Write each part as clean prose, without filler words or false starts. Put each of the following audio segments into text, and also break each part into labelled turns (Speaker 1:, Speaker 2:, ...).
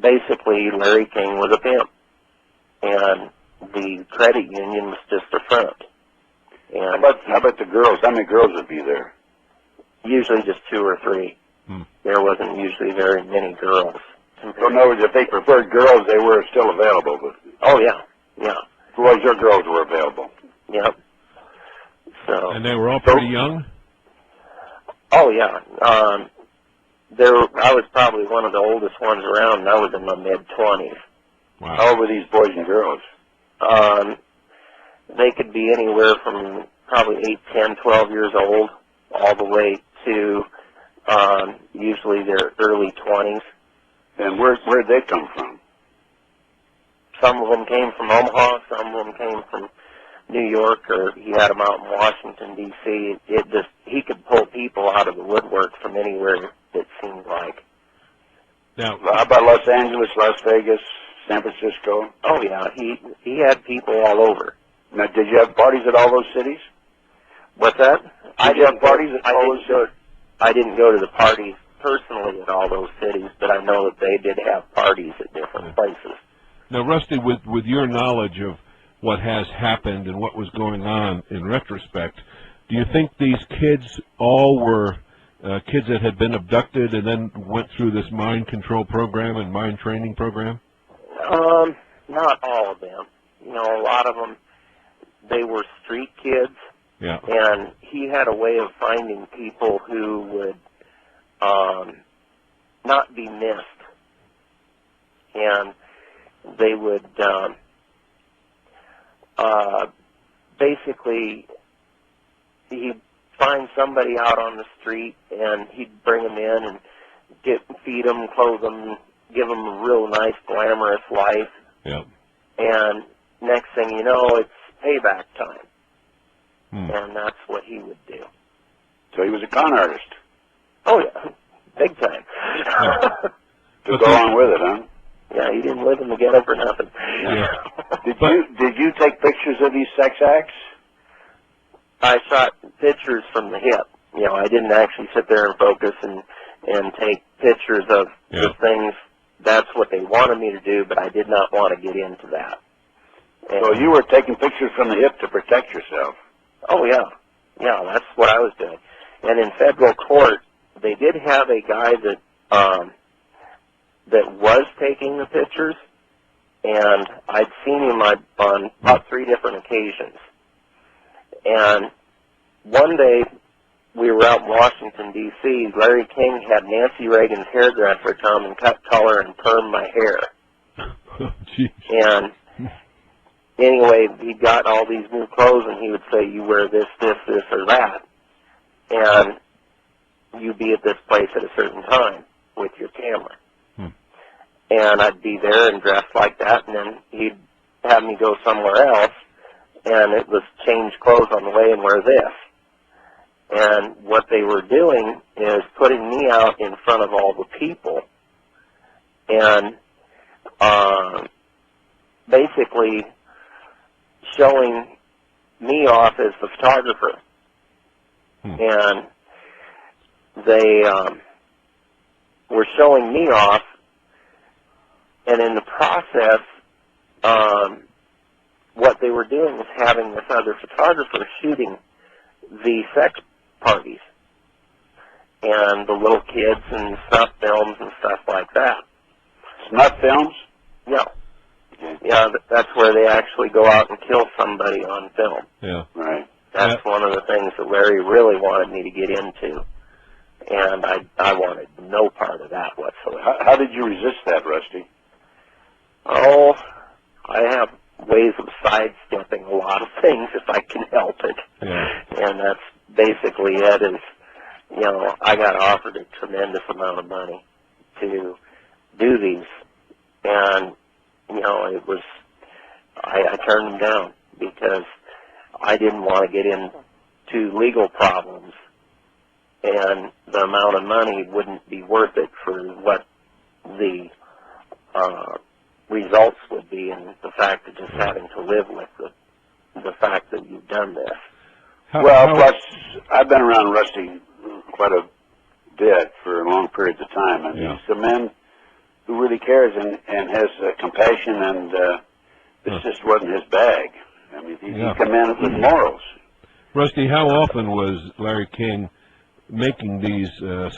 Speaker 1: basically Larry King was a pimp, and the credit union was just a front. And
Speaker 2: how about the girls? How many girls would be there?
Speaker 1: Usually just 2 or 3. There wasn't usually very many girls.
Speaker 2: So in other words, if they preferred girls, they were still available. But
Speaker 1: oh yeah, yeah.
Speaker 2: Well, your girls were available.
Speaker 1: Yep. So.
Speaker 3: And they were all pretty young.
Speaker 1: Oh yeah. I was probably one of the oldest ones around, and I was in my mid-20s.
Speaker 3: Wow.
Speaker 2: How old were these boys and girls?
Speaker 1: They could be anywhere from probably 8, 10, 12 years old, all the way to usually their early 20s.
Speaker 2: And where'd they come from?
Speaker 1: Some of them came from Omaha, some of them came from New York, or he had them out in Washington, D.C. He could pull people out of the woodwork from anywhere, it seemed like.
Speaker 3: Now,
Speaker 2: how about Los Angeles, Las Vegas, San Francisco?
Speaker 1: Oh, yeah, he had people all over.
Speaker 2: Now, did you have parties at all those cities?
Speaker 1: What's that?
Speaker 2: Did you have parties at all those cities?
Speaker 1: I didn't go to the parties personally at all those cities, but I know that they did have parties at different places.
Speaker 3: Now, Rusty, with your knowledge of what has happened and what was going on in retrospect, do you think these kids all were kids that had been abducted and then went through this mind control program and mind training program?
Speaker 1: Not all of them. You know, a lot of them, they were street kids.
Speaker 3: Yeah.
Speaker 1: And he had a way of finding people who would not be missed. And they would basically, he'd find somebody out on the street, and he'd bring them in and feed them, clothe them, give them a real nice, glamorous life.
Speaker 3: Yeah.
Speaker 1: And next thing you know, it's payback time. And that's what he would do.
Speaker 2: So he was a con artist.
Speaker 1: Oh, yeah. Big time.
Speaker 3: Yeah.
Speaker 2: To go on with it, huh?
Speaker 1: Yeah, he didn't live in the ghetto for nothing.
Speaker 3: Yeah.
Speaker 2: Did you take pictures of these sex acts?
Speaker 1: I shot pictures from the hip. You know, I didn't actually sit there and focus and take pictures of the things. That's what they wanted me to do, but I did not want to get into that. And
Speaker 2: so you were taking pictures from the hip to protect yourself?
Speaker 1: Oh, yeah. Yeah, that's what I was doing. And in federal court, they did have a guy that was taking the pictures, and I'd seen him on about 3 different occasions. And one day, we were out in Washington, D.C., Larry King had Nancy Reagan's hairdresser come and cut color and perm my hair. And anyway, he got all these new clothes, and he would say, you wear this, this, this, or that, and you be at this place at a certain time with your camera. And I'd be there and dressed like that, and then he'd have me go somewhere else, and it was change clothes on the way and wear this. And what they were doing is putting me out in front of all the people and basically showing me off as the photographer. And they were showing me off, and in the process, what they were doing was having this other photographer shooting the sex parties and the little kids and snuff films and stuff like that.
Speaker 2: Snuff films?
Speaker 1: Yeah. Yeah, that's where they actually go out and kill somebody on film.
Speaker 3: Yeah.
Speaker 2: Right.
Speaker 1: That's one of the things that Larry really wanted me to get into, and I wanted no part of that whatsoever.
Speaker 2: How did you resist that, Rusty?
Speaker 1: Oh, I have ways of sidestepping a lot of things if I can help it.
Speaker 3: Yeah.
Speaker 1: And that's basically it is, you know, I got offered a tremendous amount of money to do these. And, you know, it was, I turned them down because I didn't want to get into legal problems. And the amount of money wouldn't be worth it for what the results would be, and the fact of just having to live with the fact that you've done this.
Speaker 2: Plus, I've been around Rusty quite a bit for long periods of time, and he's a man really cares and has compassion, and this just wasn't his bag. I mean, he commanded with morals.
Speaker 3: Rusty, how often was Larry King making these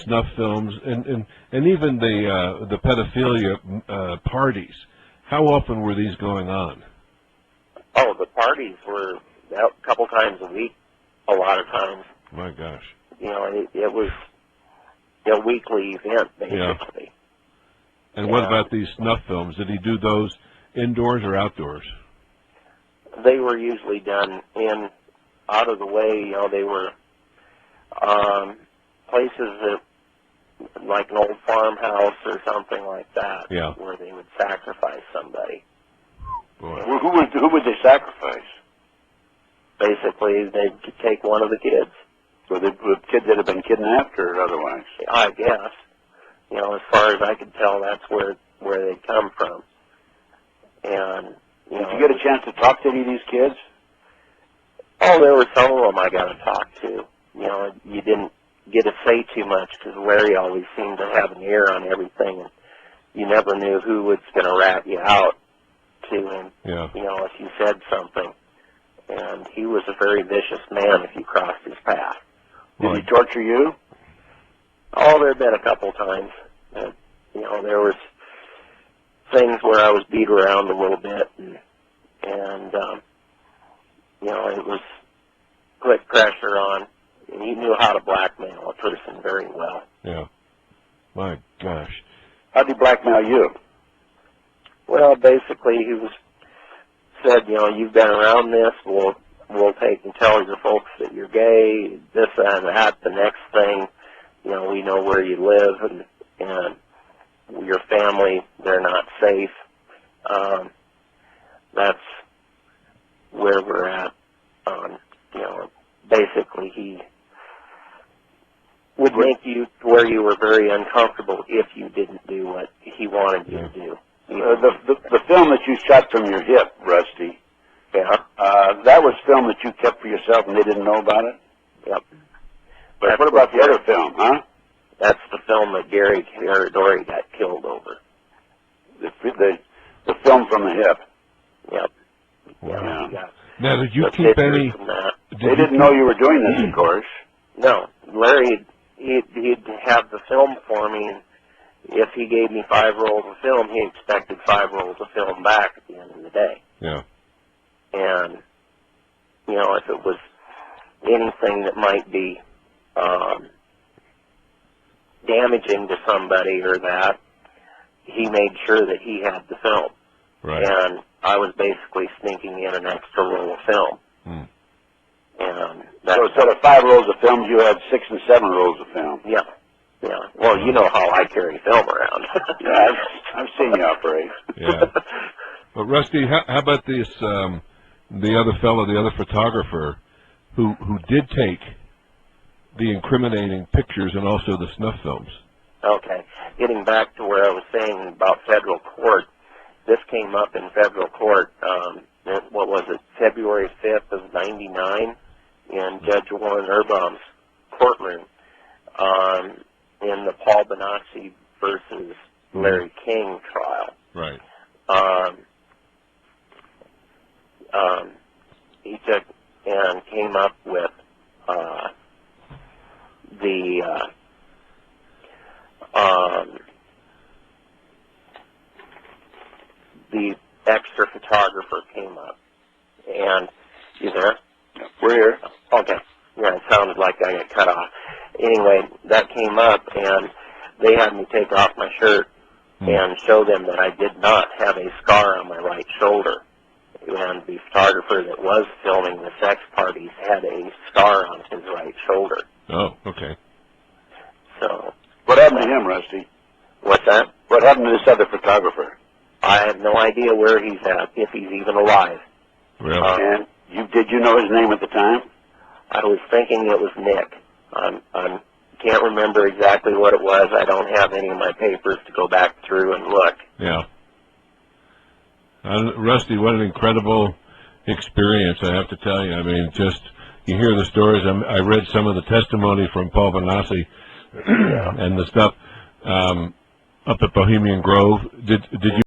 Speaker 3: snuff films and even the pedophilia parties? How often were these going on?
Speaker 1: Oh, the parties were a couple times a week, a lot of times.
Speaker 3: My gosh.
Speaker 1: You know, it was a weekly event, basically.
Speaker 3: Yeah. And what about these snuff films? Did he do those indoors or outdoors?
Speaker 1: They were usually done out of the way. You know, they were places that, like an old farmhouse or something like that, where they would sacrifice somebody.
Speaker 3: Boy.
Speaker 2: Who would they sacrifice?
Speaker 1: Basically, they'd take one of the kids.
Speaker 2: So the kids that had been kidnapped or otherwise?
Speaker 1: I guess. You know, as far as I could tell, that's where they'd come from. And
Speaker 2: did you get a chance to talk to any of these kids?
Speaker 1: Oh, there were some of them I got to talk to. You know, you didn't get to say too much because Larry always seemed to have an ear on everything, and you never knew who was going to rat you out to him.
Speaker 3: Yeah.
Speaker 1: You know, if you said something. And he was a very vicious man if you crossed his path.
Speaker 2: Did he torture you?
Speaker 1: Oh, there had been a couple times. You know, there was things where I was beat around a little bit, and you know, it was put pressure on. And he knew how to blackmail a person very well.
Speaker 3: Yeah. My gosh.
Speaker 2: How did he blackmail you?
Speaker 1: Well, basically, he said, you know, you've been around this, we'll take and tell your folks that you're gay, this and that. The next thing, you know, we know where you live, and your family, they're not safe. That's where we're at. You know, basically, he would make you to where you were very uncomfortable if you didn't do what he wanted you to do.
Speaker 2: The film that you shot from your hip, Rusty, that was film that you kept for yourself and they didn't know about it?
Speaker 1: Yep.
Speaker 2: But what about the other film, huh?
Speaker 1: That's the film that Gary Caradori got killed over.
Speaker 2: The film from the hip.
Speaker 1: Yep.
Speaker 3: Wow.
Speaker 1: Yeah.
Speaker 3: Now, did you keep any...
Speaker 2: They didn't know you were doing this, of course.
Speaker 1: No. Larry, he'd have the film for me, and if he gave me 5 rolls of film, he expected 5 rolls of film back at the end of the day.
Speaker 3: Yeah.
Speaker 1: And, you know, if it was anything that might be damaging to somebody or that, he made sure that he had the film.
Speaker 3: Right.
Speaker 1: And I was basically sneaking in an extra roll of film. And
Speaker 2: so instead of 5 rolls of film, you had 6 and 7 rolls of film.
Speaker 1: Yeah. Yeah. Well, you know how I carry film around.
Speaker 2: Yeah, I've seen you operate.
Speaker 3: Yeah. But Rusty, how about this? The other fellow, the other photographer, who did take the incriminating pictures and also the snuff films.
Speaker 1: Okay. Getting back to where I was saying about federal court, this came up in federal court. What was it? February 5th of '99, in Judge Warren Erbaum's courtroom. In the Paul Benassi versus Larry King trial.
Speaker 3: Right.
Speaker 1: He took and came up with the extra photographer came up. And you there?
Speaker 2: We're here.
Speaker 1: Okay. Yeah, it sounded like I got cut off. Anyway, that came up, and they had me take off my shirt and show them that I did not have a scar on my right shoulder. And the photographer that was filming the sex parties had a scar on his right shoulder.
Speaker 3: Oh, okay.
Speaker 1: So.
Speaker 2: What happened to him, Rusty?
Speaker 1: What's that?
Speaker 2: What happened to this other photographer?
Speaker 1: I have no idea where he's at, if he's even alive.
Speaker 3: Really?
Speaker 2: And did you know his name at the time?
Speaker 1: I was thinking it was Nick. I can't remember exactly what it was. I don't have any of my papers to go back through and look.
Speaker 3: Yeah. Rusty, what an incredible experience, I have to tell you. I mean, just, you hear the stories. I read some of the testimony from Paul Benassi and the stuff. Up at Bohemian Grove. Did you